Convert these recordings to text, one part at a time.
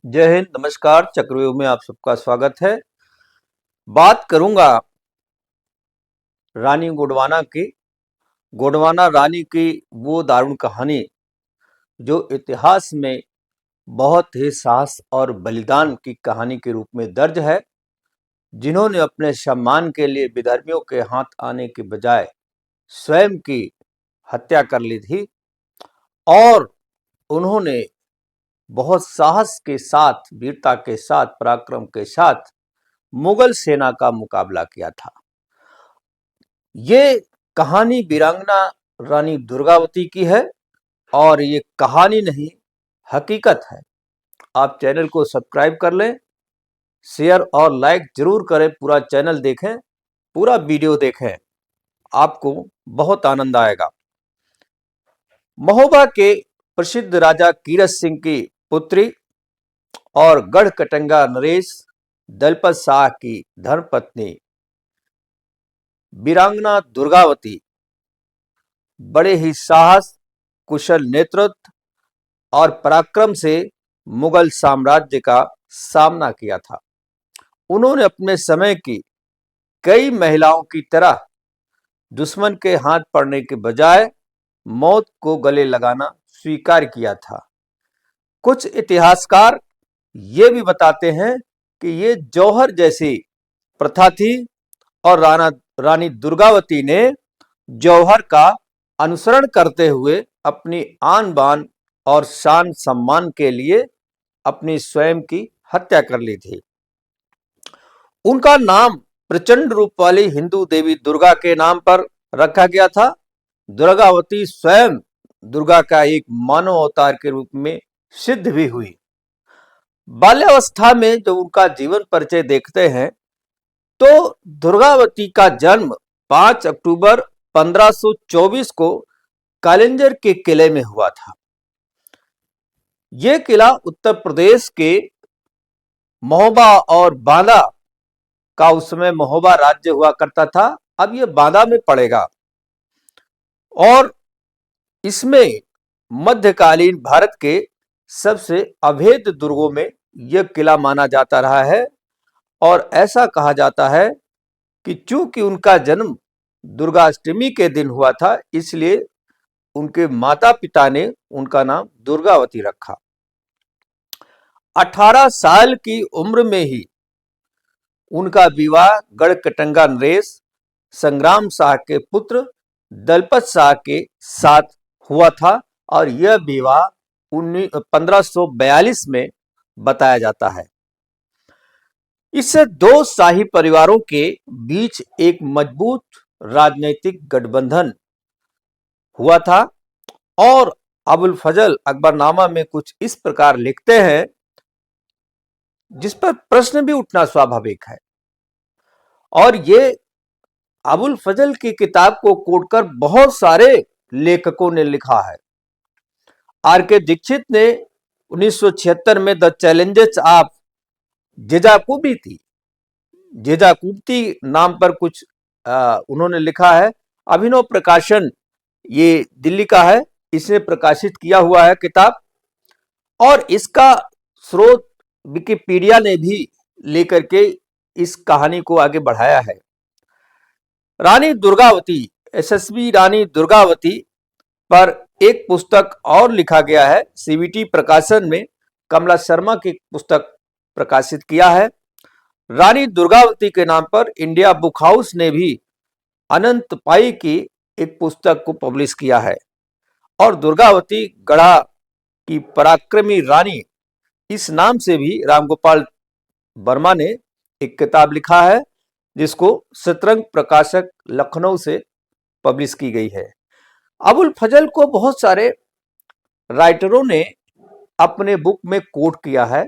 जय हिंद, नमस्कार। चक्रव्यूह में आप सबका स्वागत है। बात करूंगा रानी गोंडवाना की। गोंडवाना रानी की वो दारुण कहानी जो इतिहास में बहुत ही साहस और बलिदान की कहानी के रूप में दर्ज है, जिन्होंने अपने सम्मान के लिए विधर्मियों के हाथ आने के बजाय स्वयं की हत्या कर ली थी और उन्होंने बहुत साहस के साथ, वीरता के साथ, पराक्रम के साथ मुगल सेना का मुकाबला किया था। ये कहानी वीरांगना रानी दुर्गावती की है और ये कहानी नहीं, हकीकत है। आप चैनल को सब्सक्राइब कर लें, शेयर और लाइक जरूर करें, पूरा चैनल देखें, पूरा वीडियो देखें, आपको बहुत आनंद आएगा। महोबा के प्रसिद्ध राजा कीरत सिंह की पुत्री और गढ़कटंगा नरेश दलपत शाह की धर्मपत्नी वीरांगना दुर्गावती बड़े ही साहस, कुशल नेतृत्व और पराक्रम से मुगल साम्राज्य का सामना किया था। उन्होंने अपने समय की कई महिलाओं की तरह दुश्मन के हाथ पड़ने के बजाय मौत को गले लगाना स्वीकार किया था। कुछ इतिहासकार ये भी बताते हैं कि ये जौहर जैसी प्रथा थी और रानी दुर्गावती ने जौहर का अनुसरण करते हुए अपनी आन बान और शान सम्मान के लिए अपनी स्वयं की हत्या कर ली थी। उनका नाम प्रचंड रूप वाली हिंदू देवी दुर्गा के नाम पर रखा गया था। दुर्गावती स्वयं दुर्गा का एक मानव अवतार के रूप में सिद्ध भी हुई। बाल्यावस्था में जब उनका जीवन परिचय देखते हैं तो दुर्गावती का जन्म 5 अक्टूबर 1524 को कालिंजर के किले में हुआ था। यह किला उत्तर प्रदेश के महोबा और बांदा का, उस समय महोबा राज्य हुआ करता था, अब यह बांदा में पड़ेगा और इसमें मध्यकालीन भारत के सबसे अभेद दुर्गों में यह किला माना जाता रहा है। और ऐसा कहा जाता है कि चूंकि उनका जन्म दुर्गाष्टमी के दिन हुआ था, इसलिए उनके माता पिता ने उनका नाम दुर्गावती रखा। 18 साल की उम्र में ही उनका विवाह गढ़कटंगा नरेश संग्राम शाह के पुत्र दलपत शाह के साथ हुआ था और यह विवाह 1542 में बताया जाता है। इससे दो शाही परिवारों के बीच एक मजबूत राजनीतिक गठबंधन हुआ था और अबुल फजल अकबरनामा में कुछ इस प्रकार लिखते हैं, जिस पर प्रश्न भी उठना स्वाभाविक है। और ये अबुल फजल की किताब को कोट कर बहुत सारे लेखकों ने लिखा है। आर के दीक्षित ने 1976 में द चैलेंजेस ऑफ जेजाकुप्ती नाम पर कुछ उन्होंने लिखा है। अभिनव प्रकाशन, ये दिल्ली का है, इसने प्रकाशित किया हुआ है किताब और इसका स्रोत विकिपीडिया ने भी लेकर के इस कहानी को आगे बढ़ाया है। रानी दुर्गावती, यशस्वी रानी दुर्गावती पर एक पुस्तक और लिखा गया है। सीबीटी प्रकाशन में कमला शर्मा की पुस्तक प्रकाशित किया है। रानी दुर्गावती के नाम पर इंडिया बुक हाउस ने भी अनंत पाई की एक पुस्तक को पब्लिश किया है और दुर्गावती गढ़ा की पराक्रमी रानी, इस नाम से भी रामगोपाल वर्मा ने एक किताब लिखा है, जिसको शतरंग प्रकाशक लखनऊ से पब्लिश की गई है। अबुल फजल को बहुत सारे राइटरों ने अपने बुक में कोट किया है,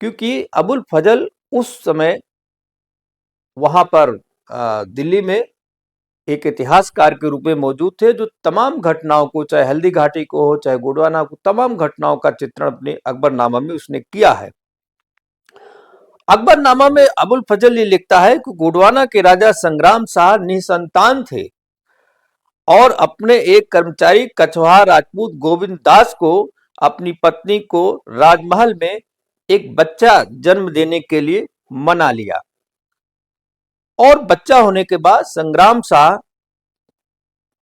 क्योंकि अबुल फजल उस समय वहां पर दिल्ली में एक इतिहासकार के रूप में मौजूद थे, जो तमाम घटनाओं को, चाहे हल्दी घाटी को हो, चाहे गोंडवाना को, तमाम घटनाओं का चित्रण अपने अकबरनामा में उसने किया है। अकबरनामा में अबुल फजल ये लिखता है कि गोंडवाना के राजा संग्राम शाह निसंतान थे और अपने एक कर्मचारी कछवाहा राजपूत गोविंद दास को, अपनी पत्नी को राजमहल में एक बच्चा जन्म देने के लिए मना लिया और बच्चा होने के बाद संग्राम शाह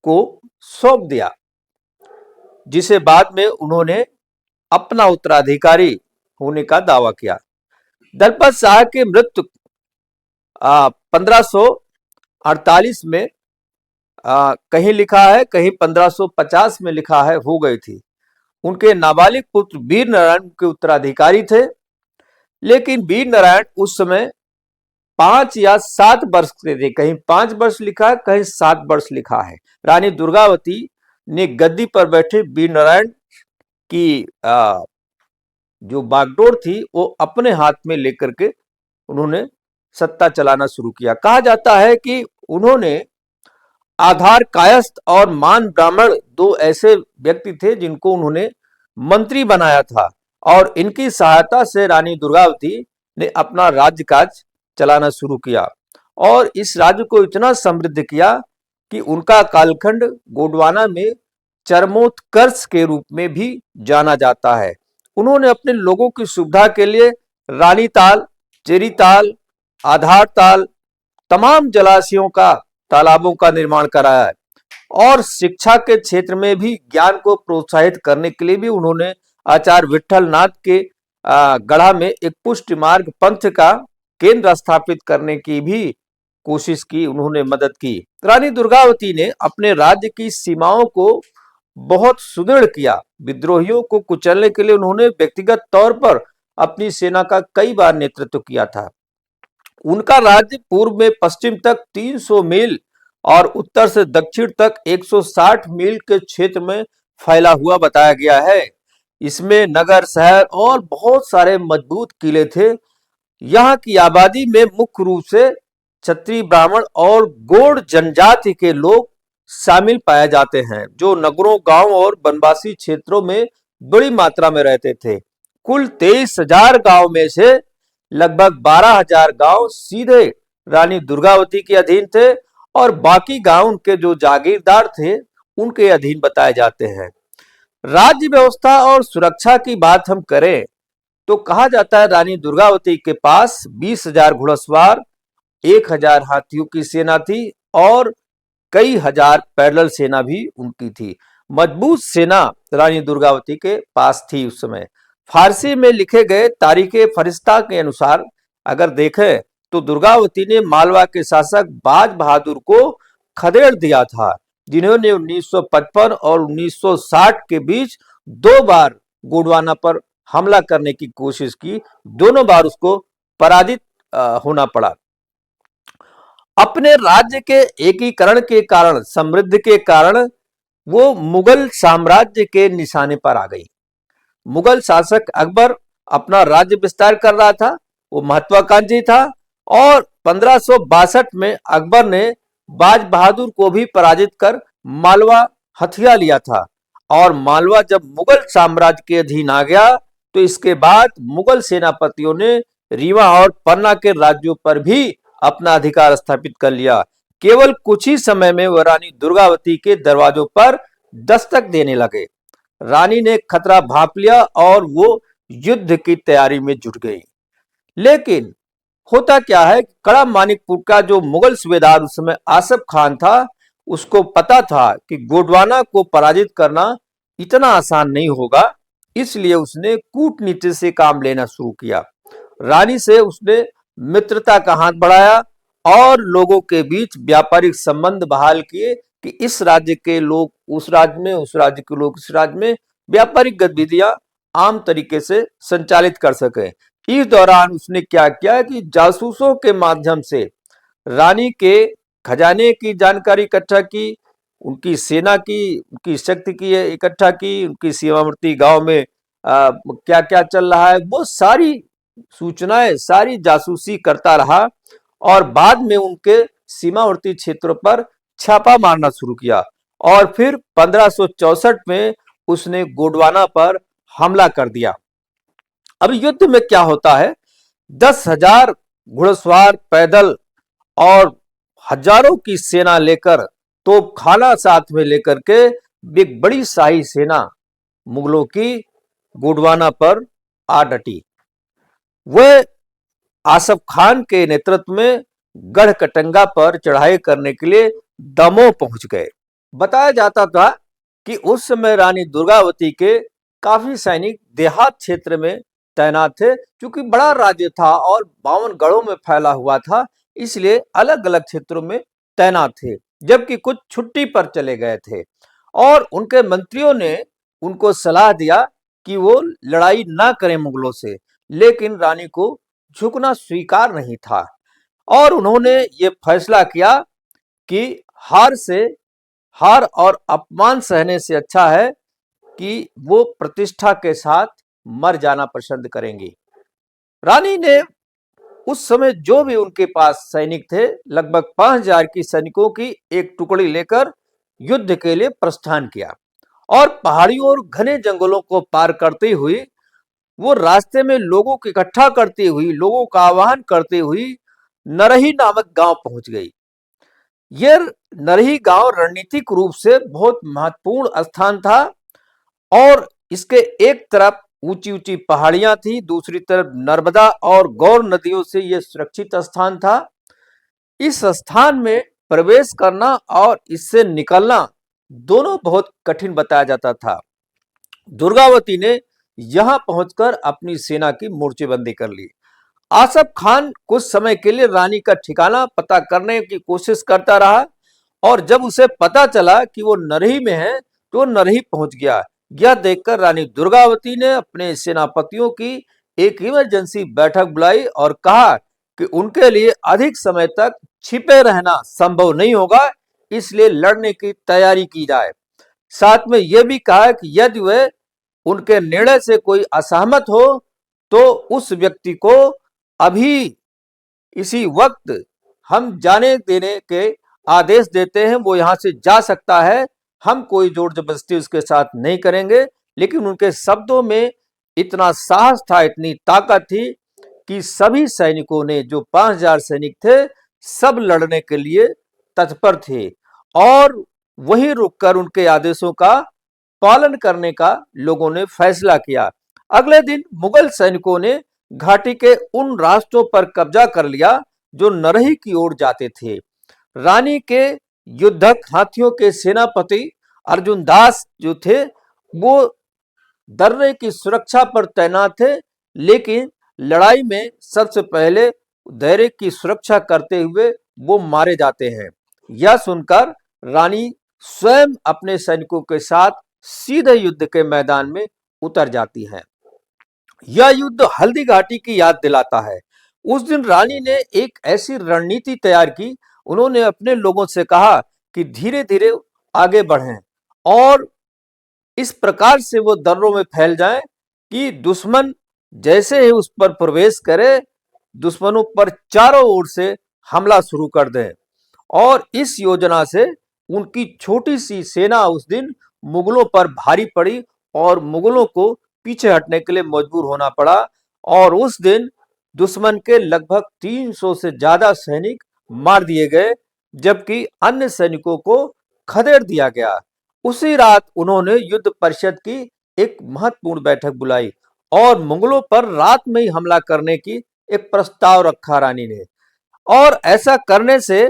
को सौंप दिया, जिसे बाद में उन्होंने अपना उत्तराधिकारी होने का दावा किया। दलपत शाह की मृत्यु 1548 में कहीं लिखा है, कहीं 1550 में लिखा है, हो गई थी। उनके नाबालिग पुत्र वीर नारायण के उत्तराधिकारी थे, लेकिन वीर नारायण उस समय 5 या 7 वर्ष के थे। कहीं 5 वर्ष लिखा है, कहीं 7 वर्ष लिखा है। रानी दुर्गावती ने गद्दी पर बैठे वीर नारायण की जो बागडोर थी वो अपने हाथ में लेकर के उन्होंने सत्ता चलाना शुरू किया। कहा जाता है कि उन्होंने आधार कायस्थ और मान ब्राह्मण 2 ऐसे व्यक्ति थे जिनको उन्होंने मंत्री बनाया था, और इनकी सहायता से रानी दुर्गावती ने अपना राज्य काज चलाना शुरू किया और इस राज्य को इतना समृद्ध किया कि उनका कालखंड गोंडवाना में चरमोत्कर्ष के रूप में भी जाना जाता है। उन्होंने अपने लोगों की सुविधा के लिए रानी ताल, चेरी ताल, आधार ताल, तमाम जलाशयों का, तालाबों का निर्माण कराया है और शिक्षा के क्षेत्र में भी ज्ञान को प्रोत्साहित करने के लिए भी उन्होंने आचार्य विठल नाथ के गढ़ा में एक पुष्टि मार्ग पंथ का केंद्र स्थापित करने की भी कोशिश की, उन्होंने मदद की। रानी दुर्गावती ने अपने राज्य की सीमाओं को बहुत सुदृढ़ किया। विद्रोहियों को कुचलने के लिए उन्होंने व्यक्तिगत तौर पर अपनी सेना का कई बार नेतृत्व किया था। उनका राज्य पूर्व में पश्चिम तक 300 मील और उत्तर से दक्षिण तक 160 मील के क्षेत्र में फैला हुआ बताया गया है। इसमें नगर, शहर और बहुत सारे मजबूत किले थे। यहाँ की आबादी में मुख्य रूप से क्षत्रिय, ब्राह्मण और गौड़ जनजाति के लोग शामिल पाए जाते हैं, जो नगरों, गांव और वनवासी क्षेत्रों में बड़ी मात्रा में रहते थे। कुल 23,000 गांव में से लगभग 12,000 गांव सीधे रानी दुर्गावती के अधीन थे और बाकी गांव उनके जो जागीरदार थे उनके अधीन बताए जाते हैं। राज्य व्यवस्था और सुरक्षा की बात हम करें तो कहा जाता है रानी दुर्गावती के पास 20,000 घुड़सवार, 1,000 हाथियों की सेना थी और कई हजार पैदल सेना भी उनकी थी। मजबूत सेना रानी दुर्गावती के पास थी उस समय। फारसी में लिखे गए तारीखे फरिश्ता के अनुसार अगर देखें तो दुर्गावती ने मालवा के शासक बाज बहादुर को खदेड़ दिया था, जिन्होंने 1955 और 1960 के बीच 2 बार गोंडवाना पर हमला करने की कोशिश की। दोनों बार उसको पराजित होना पड़ा। अपने राज्य के एकीकरण के कारण, समृद्धि के कारण वो मुगल साम्राज्य के निशाने पर आ गई। मुगल शासक अकबर अपना राज्य विस्तार कर रहा था, वो महत्वाकांक्षी था और 1562 में अकबर ने बाज बहादुर को भी पराजित कर मालवा हथिया लिया था और मालवा जब मुगल साम्राज्य के अधीन आ गया तो इसके बाद मुगल सेनापतियों ने रीवा और पन्ना के राज्यों पर भी अपना अधिकार स्थापित कर लिया। केवल कुछ ही समय में वह रानी दुर्गावती के दरवाजों पर दस्तक देने लगे। रानी ने खतरा भांप लिया और वो युद्ध की तैयारी में जुट गई। लेकिन होता क्या है, कड़ा मानिकपुर का जो मुगल सूबेदार उस समय आसफ खान था, उसको पता था कि गोंडवाना को पराजित करना इतना आसान नहीं होगा, इसलिए उसने कूटनीति से काम लेना शुरू किया। रानी से उसने मित्रता का हाथ बढ़ाया और लोगों के बीच व्यापारिक संबंध बहाल किए कि इस राज्य के लोग उस राज्य में, उस राज्य के लोग इस राज्य में व्यापारिक गतिविधियां आम तरीके से संचालित कर सके। इस दौरान उसने क्या किया कि जासूसों के माध्यम से रानी के खजाने की जानकारी इकट्ठा की, उनकी सेना की, उनकी शक्ति की इकट्ठा की, उनकी सीमावर्ती गांव में क्या क्या चल रहा है वो सारी सूचनाएं, सारी जासूसी करता रहा और बाद में उनके सीमावर्ती क्षेत्रों पर छापा मारना शुरू किया और फिर 1564 में उसने गोंडवाना पर हमला कर दिया। अब युद्ध में क्या होता है, 10,000 घुड़सवार पैदल और हजारों की सेना लेकर, तोपखाना साथ में लेकर के एक बड़ी शाही सेना मुगलों की गोंडवाना पर आ डटी। वह आसफ खान के नेतृत्व में गढ़कटंगा पर चढ़ाई करने के लिए दमोह पहुंच गए। बताया जाता था कि उस समय रानी दुर्गावती के काफी सैनिक देहात क्षेत्र में तैनात थे, क्योंकि बड़ा राज्य था और 52 गढ़ों में फैला हुआ था, इसलिए अलग अलग क्षेत्रों में तैनात थे, जबकि कुछ छुट्टी पर चले गए थे। और उनके मंत्रियों ने उनको सलाह दिया कि वो लड़ाई ना करें मुगलों से, लेकिन रानी को झुकना स्वीकार नहीं था और उन्होंने ये फैसला किया कि हार और अपमान सहने से अच्छा है कि वो प्रतिष्ठा के साथ मर जाना पसंद करेंगी। रानी ने उस समय जो भी उनके पास सैनिक थे, लगभग 5000 की सैनिकों की एक टुकड़ी लेकर युद्ध के लिए प्रस्थान किया और पहाड़ियों और घने जंगलों को पार करते हुए वो रास्ते में लोगों को इकट्ठा करती हुई, लोगों का आह्वान करते हुई नरही नामक गांव पहुंच गई। यह नरही गांव रणनीतिक रूप से बहुत महत्वपूर्ण स्थान था और इसके एक तरफ ऊंची ऊंची पहाड़ियां थी, दूसरी तरफ नर्मदा और गौर नदियों से यह सुरक्षित स्थान था। इस स्थान में प्रवेश करना और इससे निकलना दोनों बहुत कठिन बताया जाता था। दुर्गावती ने यहां पहुंचकर अपनी सेना की मोर्चेबंदी कर ली। आसफ खान कुछ समय के लिए रानी का ठिकाना पता करने की कोशिश करता रहा और जब उसे पता चला कि वो नरही में है तो वो नरही पहुंच गया। यह देखकर रानी दुर्गावती ने अपने सेनापतियों की एक इमरजेंसी बैठक बुलाई और कहा कि उनके लिए अधिक समय तक छिपे रहना संभव नहीं होगा, इसलिए लड़ने की तैयारी की जाए। साथ में यह भी कहा कि यदि वे उनके निर्णय से कोई असहमत हो तो उस व्यक्ति को अभी इसी वक्त हम जाने देने के आदेश देते हैं, वो यहां से जा सकता है, हम कोई जोर जबरदस्ती उसके साथ नहीं करेंगे। लेकिन उनके शब्दों में इतना साहस था, इतनी ताकत थी कि सभी सैनिकों ने, जो 5000 सैनिक थे, सब लड़ने के लिए तत्पर थे और वहीं रुककर उनके आदेशों का पालन करने का लोगों ने फैसला किया। अगले दिन मुगल सैनिकों ने घाटी के उन रास्तों पर कब्जा कर लिया जो नरही की ओर जाते थे। रानी के युद्धक हाथियों के सेनापति अर्जुन दास जो थे, वो दर्रे की सुरक्षा पर तैनात थे, लेकिन लड़ाई में सबसे पहले दर्रे की सुरक्षा करते हुए वो मारे जाते हैं। यह सुनकर रानी स्वयं अपने सैनिकों के साथ सीधे युद्ध के मैदान में उतर जाती हैं। यह युद्ध हल्दी घाटी की याद दिलाता है। उस दिन रानी ने एक ऐसी रणनीति तैयार की, उन्होंने अपने लोगों से कहा कि धीरे धीरे आगे बढ़ें और इस प्रकार से वो दर्रों में फैल जाएं कि दुश्मन जैसे ही उस पर प्रवेश करे, दुश्मनों पर चारों ओर से हमला शुरू कर दें। और इस योजना से उनकी छोटी सी सेना उस दिन मुगलों पर भारी पड़ी और मुगलों को पीछे हटने के लिए मजबूर होना पड़ा और उस दिन दुश्मन के लगभग 300 से ज्यादा सैनिक मार दिए गए, जबकि अन्य सैनिकों को खदेड़ दिया गया। उसी रात उन्होंने युद्ध परिषद की एक महत्वपूर्ण बैठक बुलाई और मुगलों पर रात में ही हमला करने की एक प्रस्ताव रखा रानी ने। और ऐसा करने से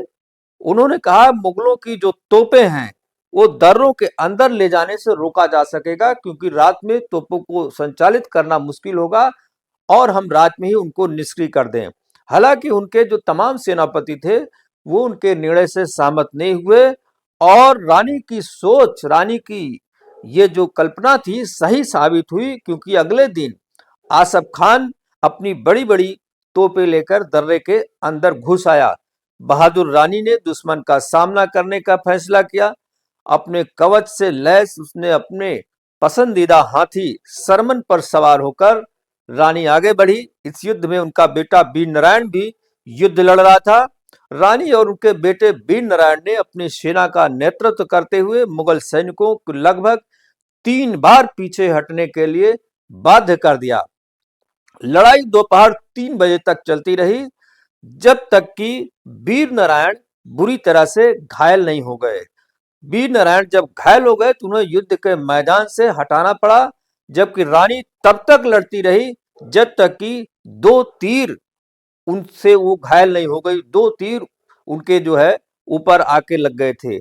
उन्होंने कहा मुगलों की जो तोपें हैं वो दर्रों के अंदर ले जाने से रोका जा सकेगा, क्योंकि रात में तोपों को संचालित करना मुश्किल होगा और हम रात में ही उनको निष्क्रिय कर दें। हालांकि उनके जो तमाम सेनापति थे वो उनके निर्णय से सहमत नहीं हुए और रानी की सोच, रानी की ये जो कल्पना थी सही साबित हुई, क्योंकि अगले दिन आसफ खान अपनी बड़ी बड़ी तोपें लेकर दर्रे के अंदर घुस आया। बहादुर रानी ने दुश्मन का सामना करने का फैसला किया। अपने कवच से लैस उसने अपने पसंदीदा हाथी सरमन पर सवार होकर रानी आगे बढ़ी। इस युद्ध में उनका बेटा वीर नारायण भी युद्ध लड़ रहा था। रानी और उनके बेटे वीर नारायण ने अपनी सेना का नेतृत्व करते हुए मुगल सैनिकों को लगभग 3 बार पीछे हटने के लिए बाध्य कर दिया। लड़ाई दोपहर 3 बजे तक चलती रही, जब तक कि वीर नारायण बुरी तरह से घायल नहीं हो गए। वीर नारायण जब घायल हो गए तो उन्हें युद्ध के मैदान से हटाना पड़ा, जबकि रानी तब तक लड़ती रही जब तक कि 2 तीर उनसे वो घायल नहीं हो गई। 2 तीर उनके जो है ऊपर आके लग गए थे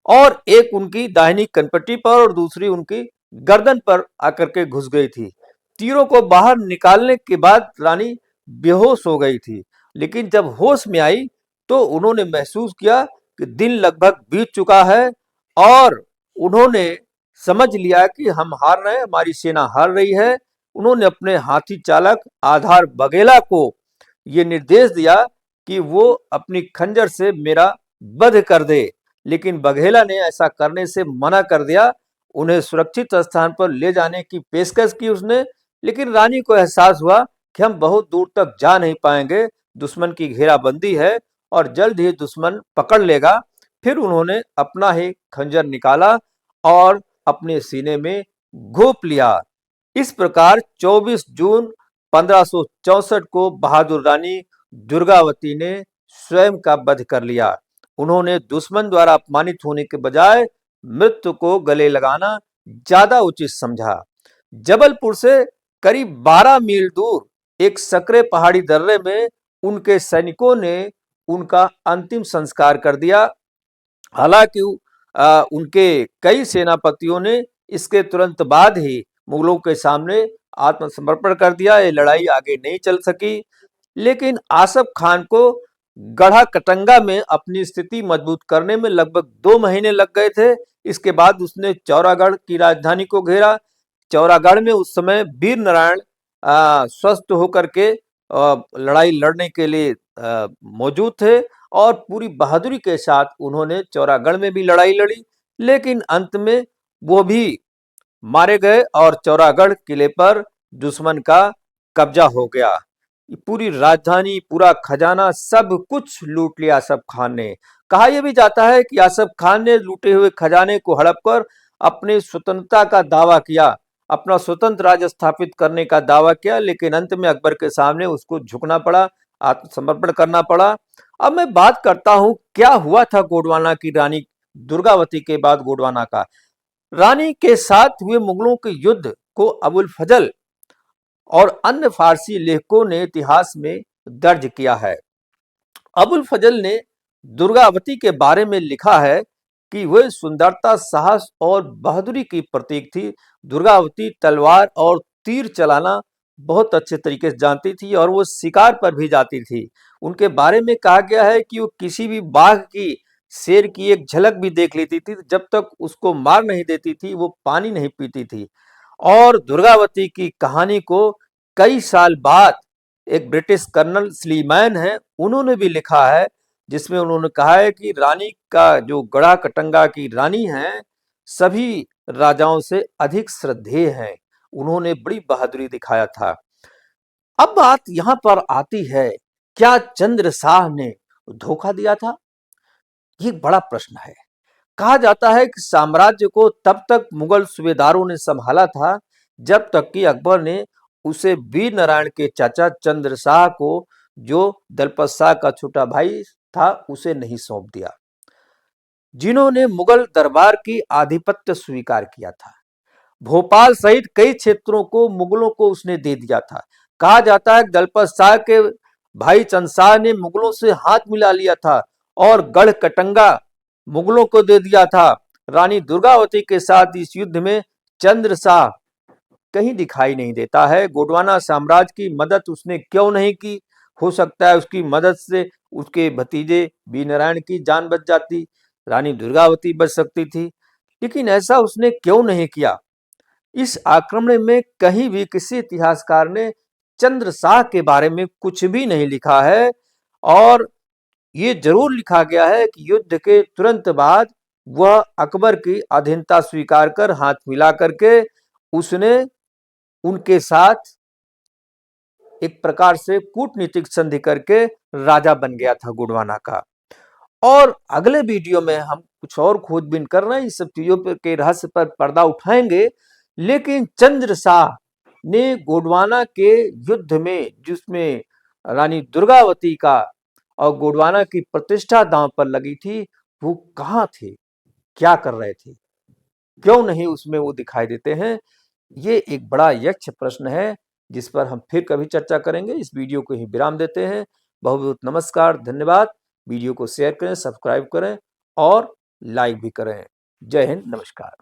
और एक उनकी दाहिनी कनपट्टी पर और दूसरी उनकी गर्दन पर आकर के घुस गई थी। तीरों को बाहर निकालने के बाद रानी बेहोश हो गई थी, लेकिन जब होश में आई तो उन्होंने महसूस किया कि दिन लगभग बीत चुका है और उन्होंने समझ लिया कि हम हार रहे हैं, हमारी सेना हार रही है। उन्होंने अपने हाथी चालक आधार बघेला को ये निर्देश दिया कि वो अपनी खंजर से मेरा वध कर दे, लेकिन बघेला ने ऐसा करने से मना कर दिया। उन्हें सुरक्षित स्थान पर ले जाने की पेशकश की उसने, लेकिन रानी को एहसास हुआ कि हम बहुत दूर तक जा नहीं पाएंगे, दुश्मन की घेराबंदी है और जल्द ही दुश्मन पकड़ लेगा। फिर उन्होंने अपना ही खंजर निकाला और अपने सीने में घोंप लिया। इस प्रकार 24 जून 1564 को बहादुर रानी दुर्गावती ने स्वयं का वध कर लिया। उन्होंने दुश्मन द्वारा अपमानित होने के बजाय मृत्यु को गले लगाना ज्यादा उचित समझा। जबलपुर से करीब 12 मील दूर एक सकरे पहाड़ी दर्रे में उनके सैनिकों ने उनका अंतिम संस्कार कर दिया। हालांकि उनके कई सेनापतियों ने इसके तुरंत बाद ही मुगलों के सामने आत्मसमर्पण कर दिया। ये लड़ाई आगे नहीं चल सकी, लेकिन आसफ खान को गढ़ा कटंगा में अपनी स्थिति मजबूत करने में लगभग 2 महीने लग गए थे। इसके बाद उसने चौरागढ़ की राजधानी को घेरा। चौरागढ़ में उस समय वीर नारायण स्वस्थ होकर के लड़ाई लड़ने के लिए मौजूद थे और पूरी बहादुरी के साथ उन्होंने चौरागढ़ में भी लड़ाई लड़ी, लेकिन अंत में वो भी मारे गए और चौरागढ़ किले पर दुश्मन का कब्जा हो गया। पूरी राजधानी, पूरा खजाना, सब कुछ लूट लिया आसफ खान ने। कहा यह भी जाता है कि आसफ खान ने लूटे हुए खजाने को हड़प कर अपनी स्वतंत्रता का दावा किया, अपना स्वतंत्र राज्य स्थापित करने का दावा किया, लेकिन अंत में अकबर के सामने उसको झुकना पड़ा, आत्मसमर्पण करना पड़ा। अब मैं बात करता हूं क्या हुआ था गोंडवाना की रानी दुर्गावती के बाद गोंडवाना का। रानी के साथ हुए मुगलों के युद्ध को अबुल फजल और अन्य फारसी लेखकों ने इतिहास में दर्ज किया है। अबुल फजल ने दुर्गावती के बारे में लिखा है कि वह सुंदरता, साहस और बहादुरी की प्रतीक थी। दुर्गावती तलवार और तीर चलाना बहुत अच्छे तरीके से जानती थी और वो शिकार पर भी जाती थी। उनके बारे में कहा गया है कि वो किसी भी बाघ की, शेर की एक झलक भी देख लेती थी, जब तक उसको मार नहीं देती थी वो पानी नहीं पीती थी। और दुर्गावती की कहानी को कई साल बाद एक ब्रिटिश कर्नल स्लीमैन है, उन्होंने भी लिखा है, जिसमें उन्होंने कहा है कि रानी का जो गढ़ा कटंगा की रानी है सभी राजाओं से अधिक श्रद्धेय है, उन्होंने बड़ी बहादुरी दिखाया था। अब बात यहां पर आती है, क्या चंद्र शाह ने धोखा दिया था? ये एक बड़ा प्रश्न है। कहा जाता है कि साम्राज्य को तब तक मुगल सूबेदारों ने संभाला था जब तक कि अकबर ने उसे वीर नारायण के चाचा चंद्र शाह को, जो दलपत शाह का छोटा भाई था, उसे नहीं सौंप दिया, जिन्होंने मुगल दरबार की आधिपत्य स्वीकार किया था। भोपाल सहित कई क्षेत्रों को मुगलों को उसने दे दिया था। कहा जाता है कि दलपत शाह के भाई चंद शाह ने मुगलों से हाथ मिला लिया था और गढ़ कटंगा मुगलों को दे दिया था। रानी दुर्गावती के साथ इस युद्ध में चंद्र शाह कहीं दिखाई नहीं देता है। गोंडवाना साम्राज्य की मदद उसने क्यों नहीं की? हो सकता है उसकी मदद से उसके भतीजे वीर नारायण की जान बच जाती, रानी दुर्गावती बच सकती थी, लेकिन ऐसा उसने क्यों नहीं किया? इस आक्रमण में कहीं भी किसी इतिहासकार ने चंद्र शाह के बारे में कुछ भी नहीं लिखा है और ये जरूर लिखा गया है कि युद्ध के तुरंत बाद वह अकबर की अधीनता स्वीकार कर हाथ मिला करके उसने उनके साथ एक प्रकार से कूटनीतिक संधि करके राजा बन गया था गोंडवाना का। और अगले वीडियो में हम कुछ और खोजबीन कर रहे हैं, इस सब चीजों पर के रहस्य पर पर्दा उठाएंगे। लेकिन चंद्र शाह ने गोंडवाना के युद्ध में, जिसमें रानी दुर्गावती का और गोंडवाना की प्रतिष्ठा दांव पर लगी थी, वो कहाँ थे, क्या कर रहे थे, क्यों नहीं उसमें वो दिखाई देते हैं? ये एक बड़ा यक्ष प्रश्न है जिस पर हम फिर कभी चर्चा करेंगे। इस वीडियो को ही विराम देते हैं। बहुत बहुत नमस्कार, धन्यवाद। वीडियो को शेयर करें, सब्सक्राइब करें और लाइक भी करें। जय हिंद, नमस्कार।